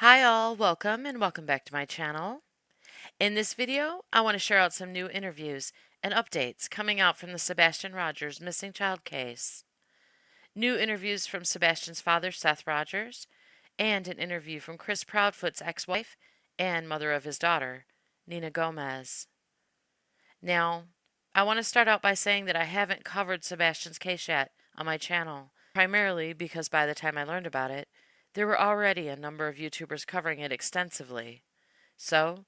Hi all, welcome and welcome back to my channel. In this video, I want to share out some new interviews and updates coming out from the Sebastian Rogers missing child case. New interviews from Sebastian's father, Seth Rogers, and an interview from Chris Proudfoot's ex-wife and mother of his daughter, Nina Gomez. Now, I want to start out by saying that I haven't covered Sebastian's case yet on my channel, primarily because by the time I learned about it, there were already a number of YouTubers covering it extensively. So,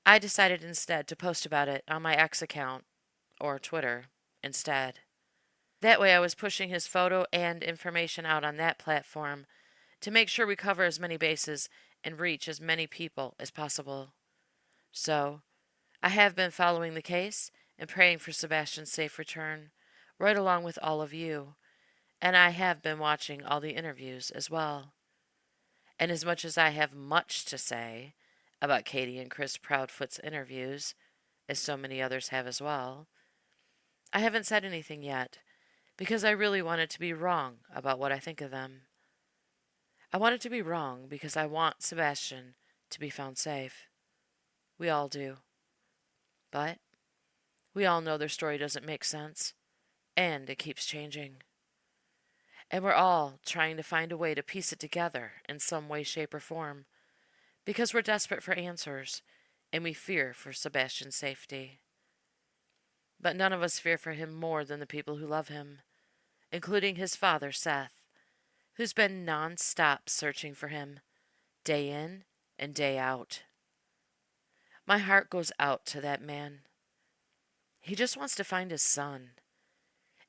I decided instead to post about it on my X account, or Twitter, instead. That way I was pushing his photo and information out on that platform to make sure we cover as many bases and reach as many people as possible. So, I have been following the case and praying for Sebastian's safe return, right along with all of you, and I have been watching all the interviews as well. And as much as I have much to say about Katie and Chris Proudfoot's interviews, as so many others have as well, I haven't said anything yet because I really wanted to be wrong about what I think of them. I wanted to be wrong because I want Sebastian to be found safe. We all do. But we all know their story doesn't make sense, and it keeps changing. And we're all trying to find a way to piece it together in some way, shape, or form because we're desperate for answers and we fear for Sebastian's safety. But none of us fear for him more than the people who love him, including his father, Seth, who's been non-stop searching for him, day in and day out. My heart goes out to that man. He just wants to find his son,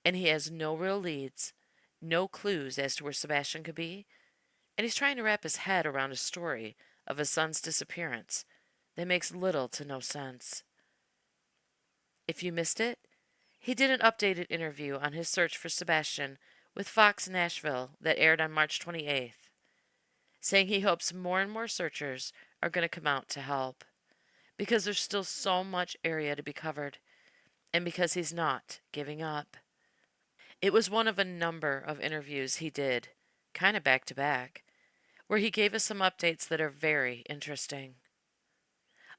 and he has no real leads, no clues as to where Sebastian could be, and he's trying to wrap his head around a story of his son's disappearance that makes little to no sense. If you missed it, he did an updated interview on his search for Sebastian with Fox Nashville that aired on March 28th, saying he hopes more and more searchers are going to come out to help, because there's still so much area to be covered, and because he's not giving up. It was one of a number of interviews he did, kind of back to back, where he gave us some updates that are very interesting.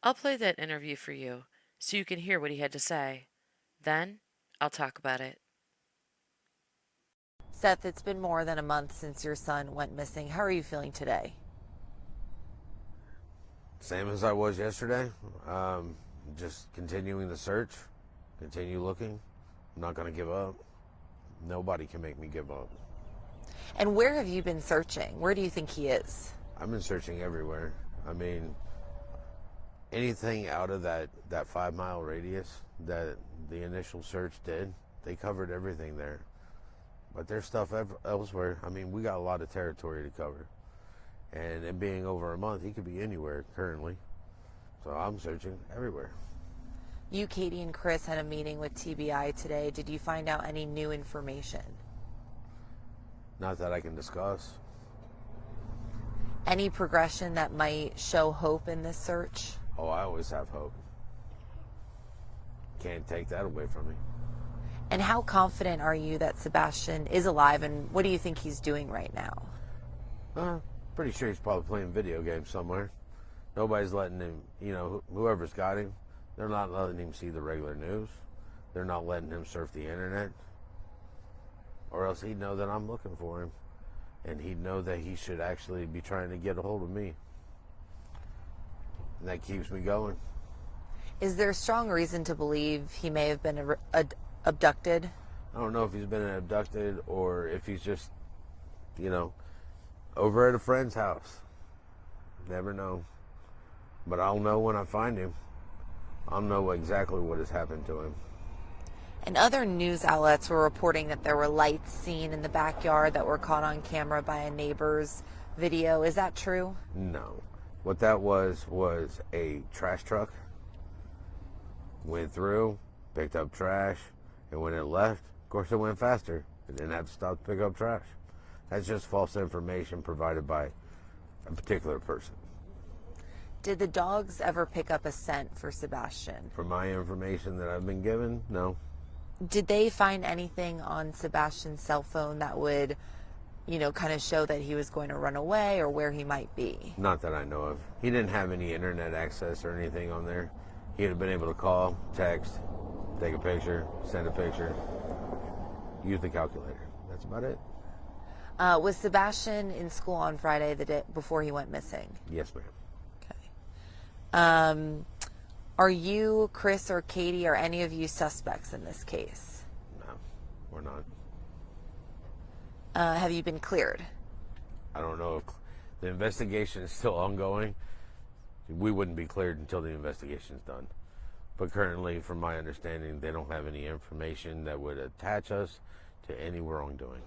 I'll play that interview for you so you can hear what he had to say. Then I'll talk about it. Seth, it's been more than a month since your son went missing. How are you feeling today? Same as I was yesterday. Just continuing the search, continue looking. I'm not going to give up. Nobody can make me give up. And where have you been searching? Where do you think he is? I've been searching everywhere. I mean, anything out of that 5 mile radius that the initial search did, they covered everything there. But there's stuff elsewhere. I mean, we got a lot of territory to cover. And it being over a month, he could be anywhere currently. So I'm searching everywhere. You, Katie, and Chris had a meeting with TBI today. Did you find out any new information? Not that I can discuss. Any progression that might show hope in this search? Oh, I always have hope. Can't take that away from me. And how confident are you that Sebastian is alive, and what do you think he's doing right now? Pretty sure he's probably playing video games somewhere. Nobody's letting him, whoever's got him, they're not letting him see the regular news. They're not letting him surf the internet. Or else he'd know that I'm looking for him. And he'd know that he should actually be trying to get a hold of me. And that keeps me going. Is there strong reason to believe he may have been abducted? I don't know if he's been abducted or if he's just, over at a friend's house. Never know. But I'll know when I find him. I'll know exactly what has happened to him. And other news outlets were reporting that there were lights seen in the backyard that were caught on camera by a neighbor's video. Is that true? No. What that was a trash truck. Went through, picked up trash, and when it left, of course it went faster. It didn't have to stop to pick up trash. That's just false information provided by a particular person. Did the dogs ever pick up a scent for Sebastian? From my information that I've been given, no. Did they find anything on Sebastian's cell phone that would kind of show that he was going to run away or where he might be? Not that I know of. He didn't have any internet access or anything on there. He'd have been able to call, text, take a picture, send a picture, use the calculator. That's about it. Was Sebastian in school on Friday, the day before he went missing? Yes, ma'am. Okay. Are you, Chris, or Katie, or any of you suspects in this case? No, we're not. Have you been cleared? I don't know if the investigation is still ongoing. We wouldn't be cleared until the investigation's done. But currently, from my understanding, they don't have any information that would attach us to any wrongdoing.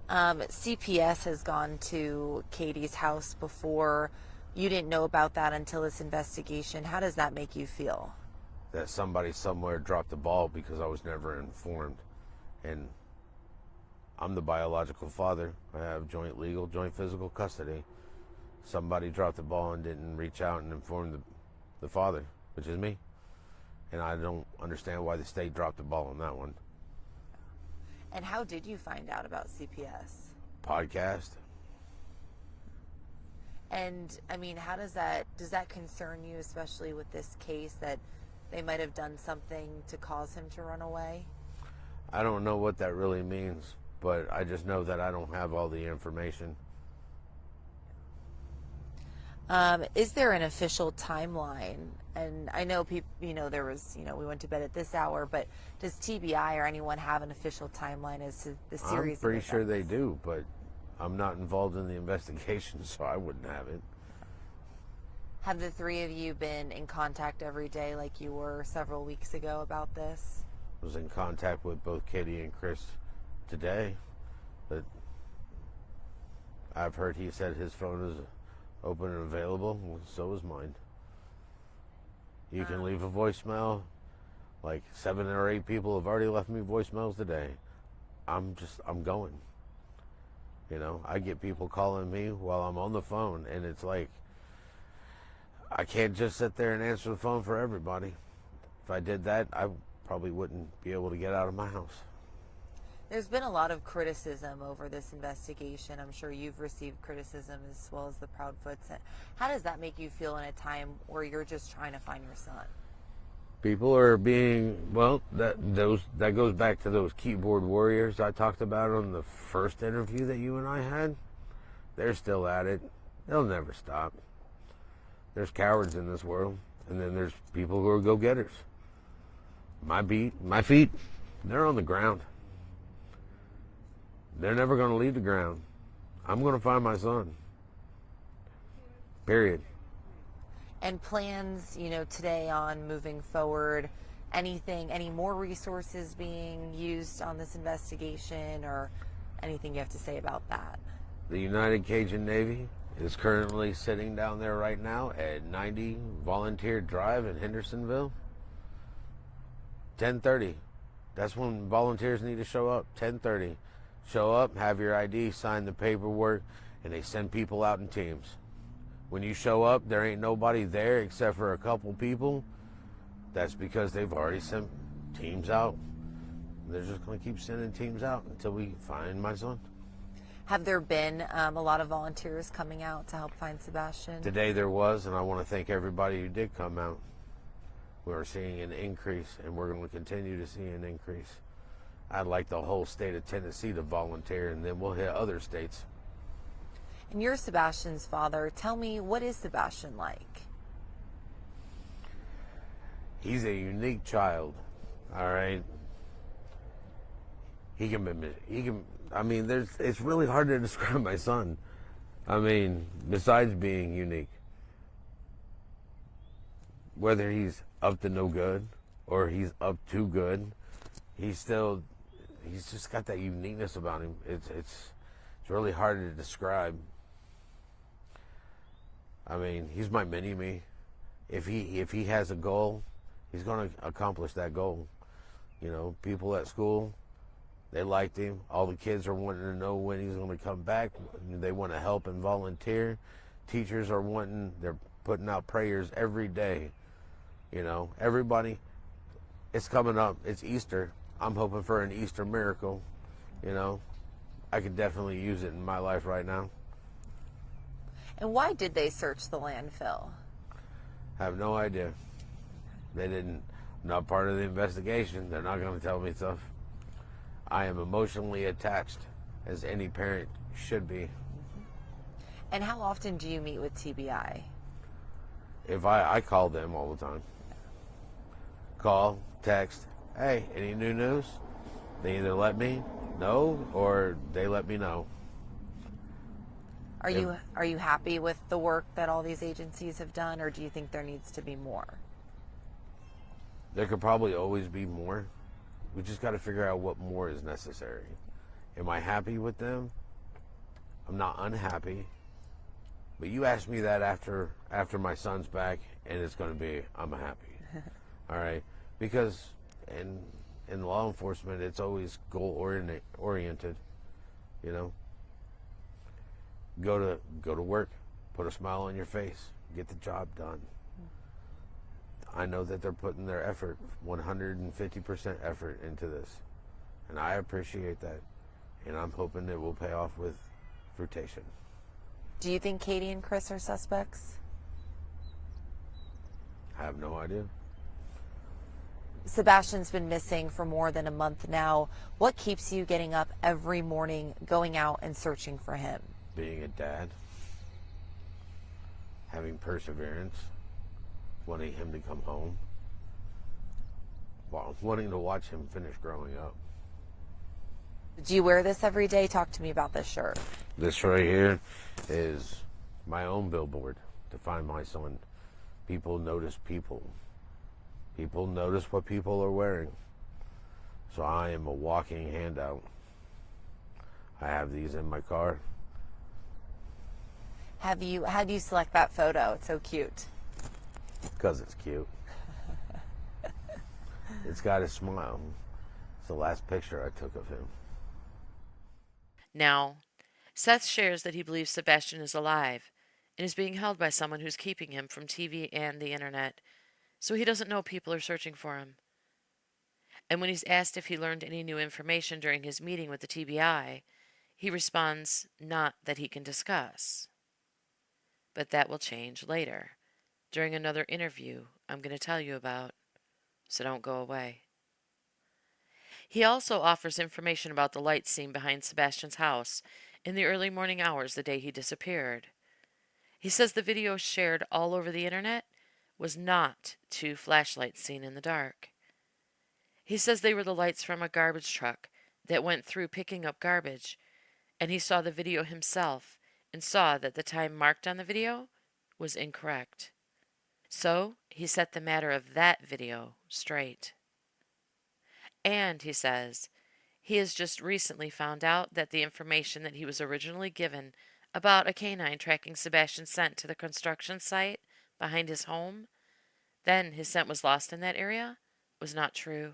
CPS has gone to Katie's house before. You didn't know about that until this investigation. How does that make you feel? That somebody somewhere dropped the ball because I was never informed. And I'm the biological father. I have joint legal, joint physical custody. Somebody dropped the ball and didn't reach out and inform the father, which is me. And I don't understand why the state dropped the ball on that one. And how did you find out about CPS? Podcast. And I mean, how does that concern you, especially with this case, that they might have done something to cause him to run away? I don't know what that really means, but I just know that I don't have all the information. Is there an official timeline? And I know people, there was, we went to bed at this hour, but does TBI or anyone have an official timeline as to the series? I'm pretty sure they do, but I'm not involved in the investigation, so I wouldn't have it. Have the three of you been in contact every day like you were several weeks ago about this? I was in contact with both Katie and Chris today, but I've heard he said his phone is open and available. Well, so is mine. You can leave a voicemail. Like 7 or 8 people have already left me voicemails today. I'm going. I get people calling me while I'm on the phone, and it's like, I can't just sit there and answer the phone for everybody. If I did that, I probably wouldn't be able to get out of my house. There's been a lot of criticism over this investigation. I'm sure you've received criticism as well as the Proudfoots. How does that make you feel in a time where you're just trying to find your son? People are being, that goes back to those keyboard warriors I talked about on the first interview that you and I had. They're still at it. They'll never stop. There's cowards in this world, and then there's people who are go-getters. My feet, they're on the ground. They're never going to leave the ground. I'm going to find my son. Period. And plans, today on moving forward, any more resources being used on this investigation, or anything you have to say about that? The United Cajun Navy is currently sitting down there right now at 90 Volunteer Drive in Hendersonville. 10:30. That's when volunteers need to show up. 10:30. Show up, have your ID, sign the paperwork, and they send people out in teams. When you show up, there ain't nobody there except for a couple people. That's because they've already sent teams out. They're just going to keep sending teams out until we find my son. Have there been a lot of volunteers coming out to help find Sebastian? Today there was, and I want to thank everybody who did come out. We're seeing an increase, and we're going to continue to see an increase. I'd like the whole state of Tennessee to volunteer, and then we'll hit other states. And you're Sebastian's father. Tell me, what is Sebastian like? He's a unique child, all right? It's really hard to describe my son. Besides being unique. Whether he's up to no good or he's up to good, he's just got that uniqueness about him. It's really hard to describe. He's my mini-me. If he has a goal, he's going to accomplish that goal. People at school, they liked him. All the kids are wanting to know when he's going to come back. They want to help and volunteer. Teachers are they're putting out prayers every day. Everybody, it's coming up. It's Easter. I'm hoping for an Easter miracle. I I could definitely use it in my life right now. And why did they search the landfill? I have no idea. They didn't. Not part of the investigation. They're not going to tell me stuff. I am emotionally attached, as any parent should be. And how often do you meet with TBI? If I call them all the time. Call, text, hey, any new news? They either let me know or they let me know. Are you happy with the work that all these agencies have done, or do you think there needs to be more? There could probably always be more. We just got to figure out what more is necessary. Am I happy with them? I'm not unhappy. But you asked me that after my son's back, and it's going to be, I'm happy. All right? Because in law enforcement, it's always goal-oriented, you know? Go to work, put a smile on your face, get the job done. I know that they're putting their effort, 150% effort into this. And I appreciate that. And I'm hoping it will pay off with fruition. Do you think Katie and Chris are suspects? I have no idea. Sebastian's been missing for more than a month now. What keeps you getting up every morning, going out and searching for him? Being a dad, having perseverance, wanting him to come home, wanting to watch him finish growing up. Do you wear this every day? Talk to me about this shirt. This right here is my own billboard to find my son. People notice people. People notice what people are wearing. So I am a walking handout. I have these in my car. How do you select that photo? It's so cute. Because it's cute. It's got a smile. It's the last picture I took of him. Now, Seth shares that he believes Sebastian is alive and is being held by someone who's keeping him from TV and the internet, so he doesn't know people are searching for him. And when he's asked if he learned any new information during his meeting with the TBI, he responds, not that he can discuss. But that will change later, during another interview I'm going to tell you about, so don't go away. He also offers information about the lights seen behind Sebastian's house in the early morning hours the day he disappeared. He says the video shared all over the internet was not two flashlights seen in the dark. He says they were the lights from a garbage truck that went through picking up garbage, and he saw the video himself and saw that the time marked on the video was incorrect. So he set the matter of that video straight. And, he says, he has just recently found out that the information that he was originally given about a canine tracking Sebastian's scent to the construction site behind his home, then his scent was lost in that area, was not true.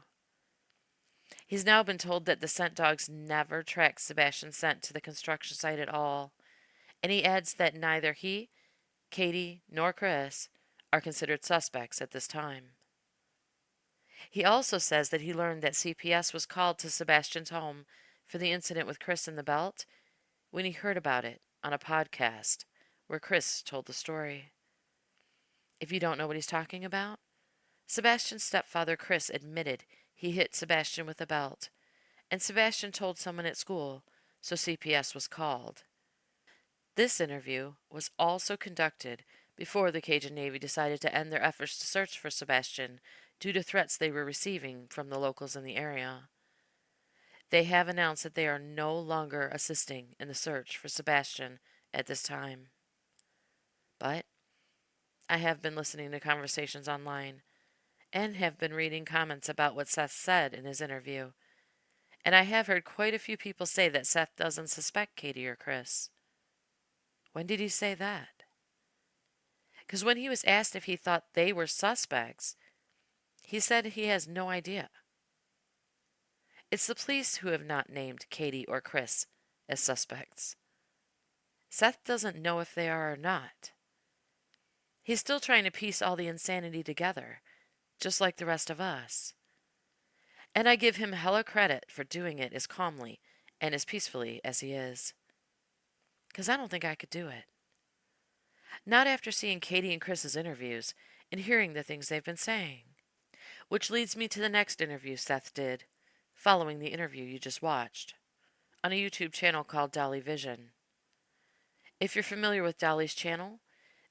He's now been told that the scent dogs never tracked Sebastian's scent to the construction site at all, and he adds that neither he, Katie, nor Chris are considered suspects at this time. He also says that he learned that CPS was called to Sebastian's home for the incident with Chris in the belt when he heard about it on a podcast where Chris told the story. If you don't know what he's talking about, Sebastian's stepfather Chris admitted he hit Sebastian with a belt, and Sebastian told someone at school, so CPS was called. This interview was also conducted before the Cajun Navy decided to end their efforts to search for Sebastian due to threats they were receiving from the locals in the area. They have announced that they are no longer assisting in the search for Sebastian at this time. But I have been listening to conversations online and have been reading comments about what Seth said in his interview, and I have heard quite a few people say that Seth doesn't suspect Katie or Chris. When did he say that? Because when he was asked if he thought they were suspects, he said he has no idea. It's the police who have not named Katie or Chris as suspects. Seth doesn't know if they are or not. He's still trying to piece all the insanity together, just like the rest of us. And I give him hella credit for doing it as calmly and as peacefully as he is. Because I don't think I could do it. Not after seeing Katie and Chris's interviews and hearing the things they've been saying. Which leads me to the next interview Seth did, following the interview you just watched, on a YouTube channel called Dolly Vision. If you're familiar with Dolly's channel,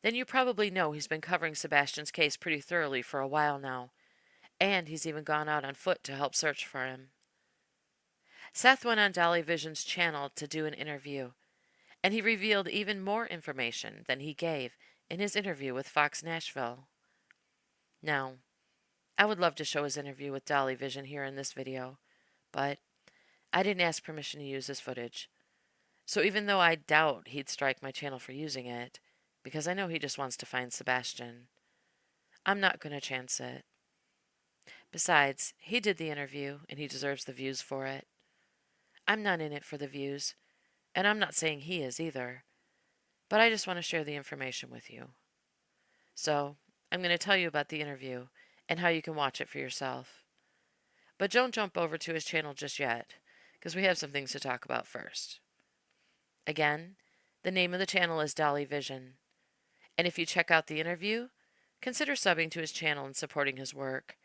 then you probably know he's been covering Sebastian's case pretty thoroughly for a while now, and he's even gone out on foot to help search for him. Seth went on Dolly Vision's channel to do an interview, and he revealed even more information than he gave in his interview with Fox Nashville. Now, I would love to show his interview with Dolly Vision here in this video, but I didn't ask permission to use this footage. So even though I doubt he'd strike my channel for using it, because I know he just wants to find Sebastian, I'm not going to chance it. Besides, he did the interview, and he deserves the views for it. I'm not in it for the views, and I'm not saying he is either, but I just want to share the information with you. So, I'm going to tell you about the interview and how you can watch it for yourself. But don't jump over to his channel just yet, because we have some things to talk about first. Again, the name of the channel is Dolly Vision, and if you check out the interview, consider subbing to his channel and supporting his work.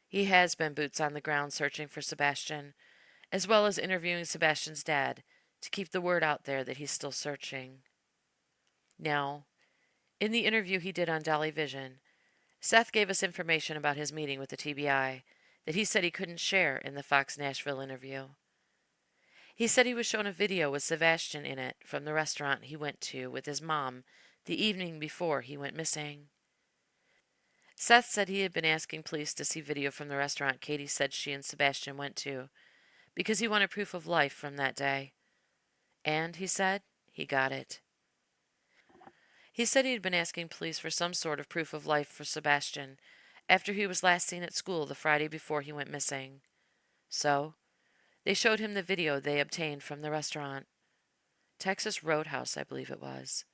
He has been boots on the ground searching for Sebastian, as well as interviewing Sebastian's dad to keep the word out there that he's still searching. Now, in the interview he did on Dolly Vision, Seth gave us information about his meeting with the TBI that he said he couldn't share in the Fox Nashville interview. He said he was shown a video with Sebastian in it from the restaurant he went to with his mom the evening before he went missing. Seth said he had been asking police to see video from the restaurant Katie said she and Sebastian went to because he wanted proof of life from that day. And, he said, he got it. He said he had been asking police for some sort of proof of life for Sebastian after he was last seen at school the Friday before he went missing. So, they showed him the video they obtained from the restaurant, Texas Roadhouse, I believe it was,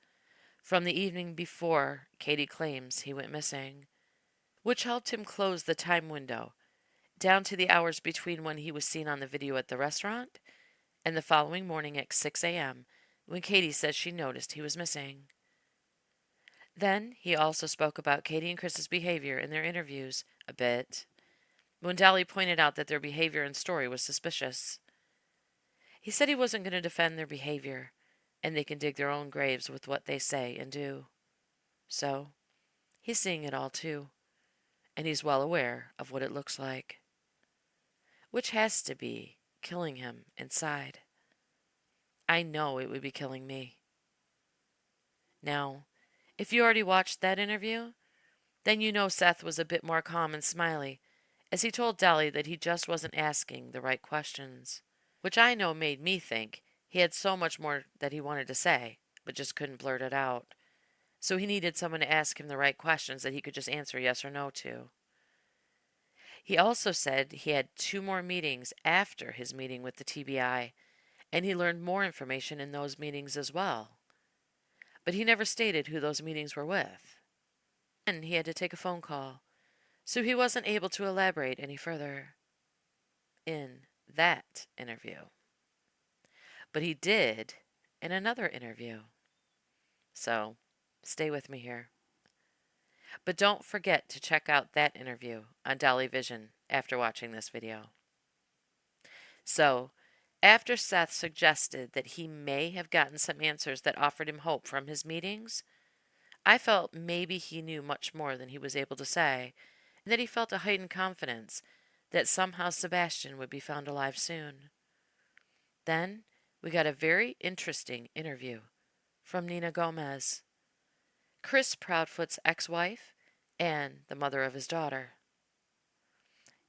from the evening before Katie claims he went missing, which helped him close the time window down to the hours between when he was seen on the video at the restaurant and the following morning at 6 a.m. when Katie says she noticed he was missing. Then he also spoke about Katie and Chris's behavior in their interviews a bit, when Dolly pointed out that their behavior and story was suspicious. He said he wasn't going to defend their behavior, and they can dig their own graves with what they say and do. So, he's seeing it all too, and he's well aware of what it looks like, which has to be killing him inside. I know it would be killing me. Now, if you already watched that interview, then you know Seth was a bit more calm and smiley as he told Dolly that he just wasn't asking the right questions, which I know made me think he had so much more that he wanted to say, but just couldn't blurt it out. So he needed someone to ask him the right questions that he could just answer yes or no to. He also said he had 2 more meetings after his meeting with the TBI, and he learned more information in those meetings as well. But he never stated who those meetings were with. And he had to take a phone call, so he wasn't able to elaborate any further in that interview. But he did in another interview. So, stay with me here. But don't forget to check out that interview on Dolly Vision after watching this video. So, after Seth suggested that he may have gotten some answers that offered him hope from his meetings, I felt maybe he knew much more than he was able to say, and that he felt a heightened confidence that somehow Sebastian would be found alive soon. Then we got a very interesting interview from Nina Gomez, Chris Proudfoot's ex-wife and the mother of his daughter.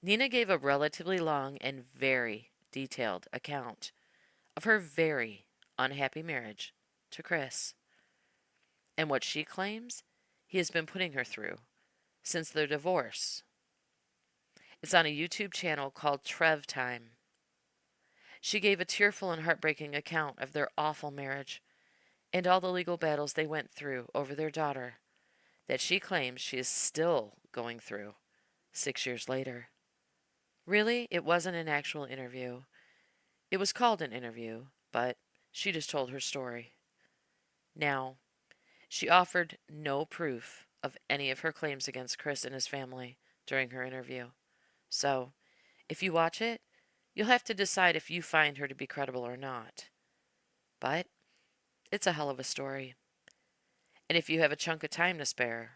Nina gave a relatively long and very detailed account of her very unhappy marriage to Chris, and what she claims he has been putting her through since their divorce. It's on a YouTube channel called Trev Time. She gave a tearful and heartbreaking account of their awful marriage and all the legal battles they went through over their daughter that she claims she is still going through 6 years later. Really, it wasn't an actual interview. It was called an interview, but she just told her story. Now, she offered no proof of any of her claims against Chris and his family during her interview. So, if you watch it, you'll have to decide if you find her to be credible or not. But it's a hell of a story. And if you have a chunk of time to spare,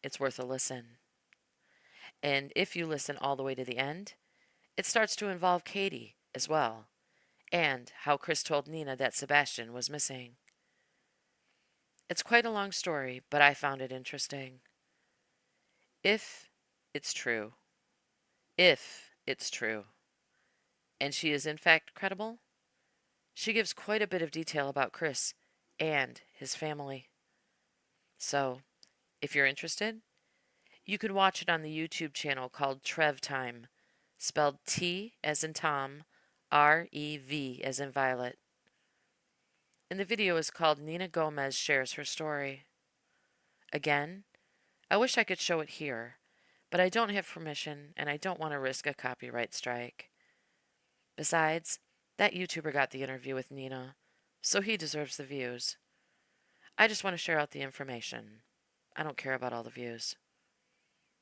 it's worth a listen. And if you listen all the way to the end, it starts to involve Katie as well, and how Chris told Nina that Sebastian was missing. It's quite a long story, but I found it interesting. If it's true, if it's true, and she is in fact credible, she gives quite a bit of detail about Chris and his family. So, if you're interested, you can watch it on the YouTube channel called Trev Time, spelled T as in Tom, REV as in Violet. And the video is called Nina Gomez Shares Her Story. Again, I wish I could show it here, but I don't have permission and I don't want to risk a copyright strike. Besides, that YouTuber got the interview with Nina, so he deserves the views. I just want to share out the information. I don't care about all the views.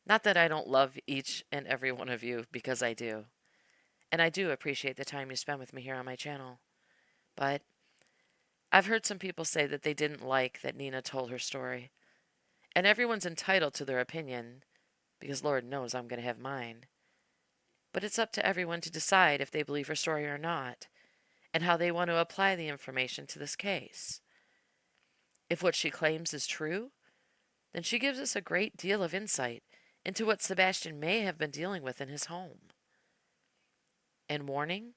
Not that I don't love each and every one of you, because I do. And I do appreciate the time you spend with me here on my channel. But I've heard some people say that they didn't like that Nina told her story. And everyone's entitled to their opinion, because Lord knows I'm going to have mine. But it's up to everyone to decide if they believe her story or not, and how they want to apply the information to this case. If what she claims is true, then she gives us a great deal of insight into what Sebastian may have been dealing with in his home. And warning,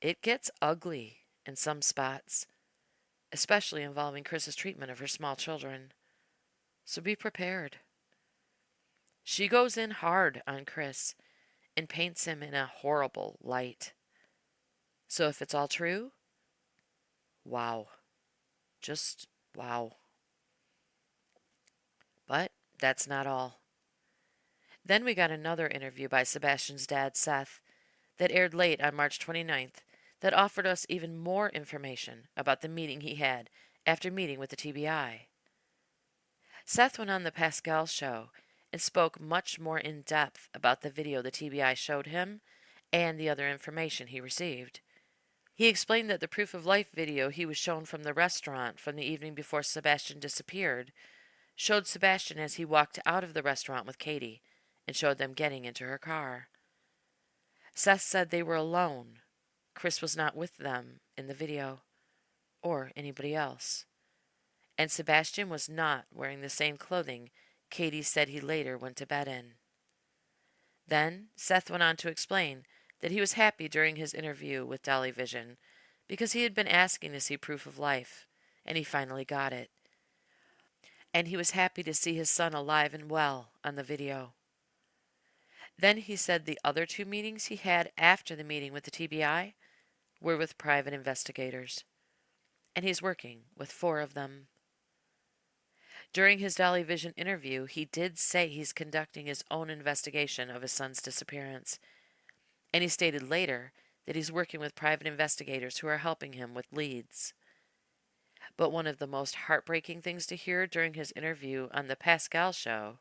it gets ugly in some spots, especially involving Chris's treatment of her small children. So be prepared. She goes in hard on Chris and paints him in a horrible light. So if it's all true, wow. Just wow. But that's not all. Then we got another interview by Sebastian's dad, Seth, that aired late on March 29th that offered us even more information about the meeting he had after meeting with the TBI. Seth went on the Pascal show and spoke much more in depth about the video the TBI showed him and the other information he received. He explained that the proof of life video he was shown from the restaurant from the evening before Sebastian disappeared showed Sebastian as he walked out of the restaurant with Katie and showed them getting into her car. Seth said they were alone. Chris was not with them in the video, or anybody else. And Sebastian was not wearing the same clothing Katie said he later went to bed in. Then Seth went on to explain that he was happy during his interview with Dolly Vision because he had been asking to see proof of life, and he finally got it. And he was happy to see his son alive and well on the video. Then he said the other two meetings he had after the meeting with the TBI were with private investigators, and he's working with 4 of them. During his Dolly Vision interview, he did say he's conducting his own investigation of his son's disappearance, and he stated later that he's working with private investigators who are helping him with leads. But one of the most heartbreaking things to hear during his interview on the Pascal show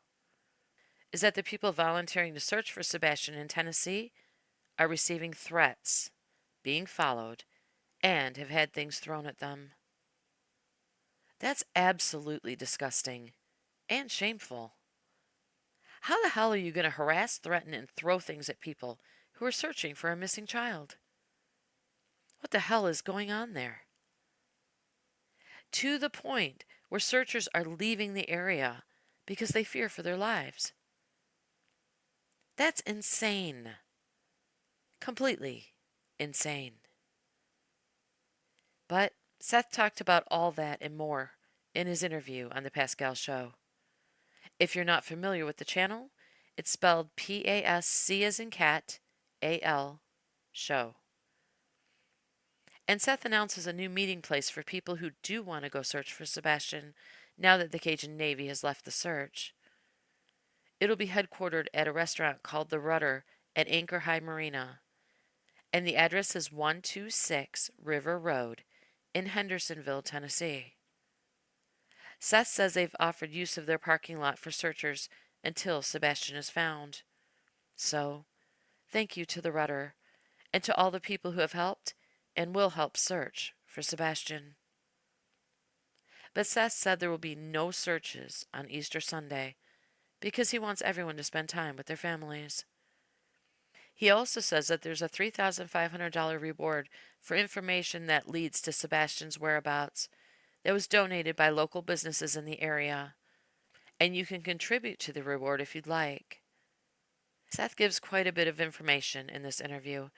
is that the people volunteering to search for Sebastian in Tennessee are receiving threats, being followed, and have had things thrown at them. That's absolutely disgusting and shameful. How the hell are you going to harass, threaten, and throw things at people who are searching for a missing child? What the hell is going on there? To the point where searchers are leaving the area because they fear for their lives. That's insane. Completely insane. But Seth talked about all that and more in his interview on the Pascal show. If you're not familiar with the channel, it's spelled P-A-S-C as in cat, A-L, show. And Seth announces a new meeting place for people who do want to go search for Sebastian now that the Cajun Navy has left the search. It'll be headquartered at a restaurant called The Rudder at Anchor High Marina, And the address is 126 River Road in Hendersonville, Tennessee. Seth says they've offered use of their parking lot for searchers until Sebastian is found. So, thank you to the Rudder and to all the people who have helped and will help search for Sebastian. But Seth said there will be no searches on Easter Sunday because he wants everyone to spend time with their families. He also says that there's a $3,500 reward for information that leads to Sebastian's whereabouts that was donated by local businesses in the area, and you can contribute to the reward if you'd like. Seth gives quite a bit of information in this interview,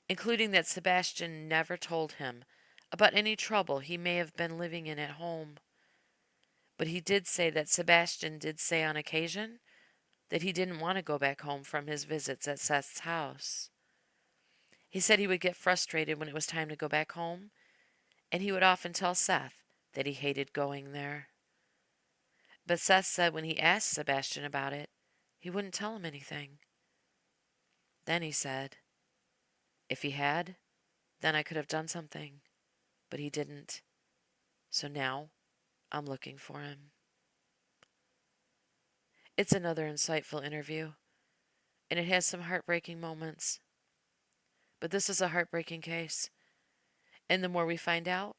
including that Sebastian never told him about any trouble he may have been living in at home. But he did say that Sebastian did say on occasion that he didn't want to go back home from his visits at Seth's house. He said he would get frustrated when it was time to go back home, and he would often tell Seth that he hated going there. But Seth said when he asked Sebastian about it, he wouldn't tell him anything. Then he said, if he had, then I could have done something, but he didn't. So now I'm looking for him. It's another insightful interview, and it has some heartbreaking moments. But this is a heartbreaking case, and the more we find out,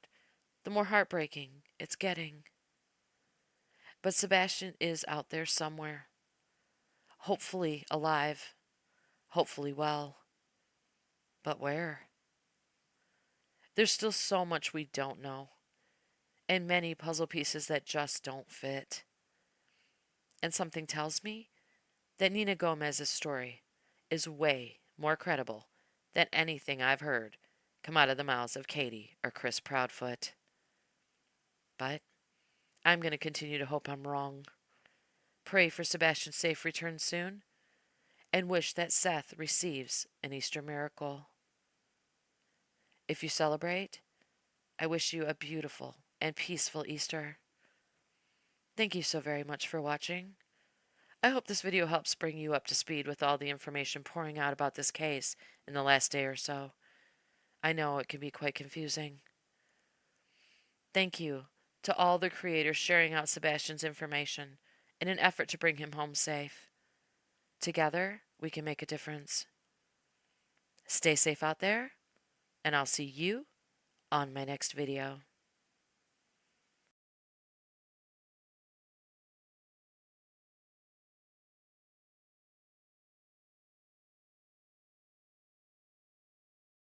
the more heartbreaking it's getting. But Sebastian is out there somewhere, hopefully alive, hopefully well. But where? There's still so much we don't know, and many puzzle pieces that just don't fit. And something tells me that Nina Gomez's story is way more credible than anything I've heard come out of the mouths of Katie or Chris Proudfoot. But I'm going to continue to hope I'm wrong. Pray for Sebastian's safe return soon, and wish that Seth receives an Easter miracle. If you celebrate, I wish you a beautiful and peaceful Easter. Thank you so very much for watching. I hope this video helps bring you up to speed with all the information pouring out about this case in the last day or so. I know it can be quite confusing. Thank you to all the creators sharing out Sebastian's information in an effort to bring him home safe. Together, we can make a difference. Stay safe out there, and I'll see you on my next video.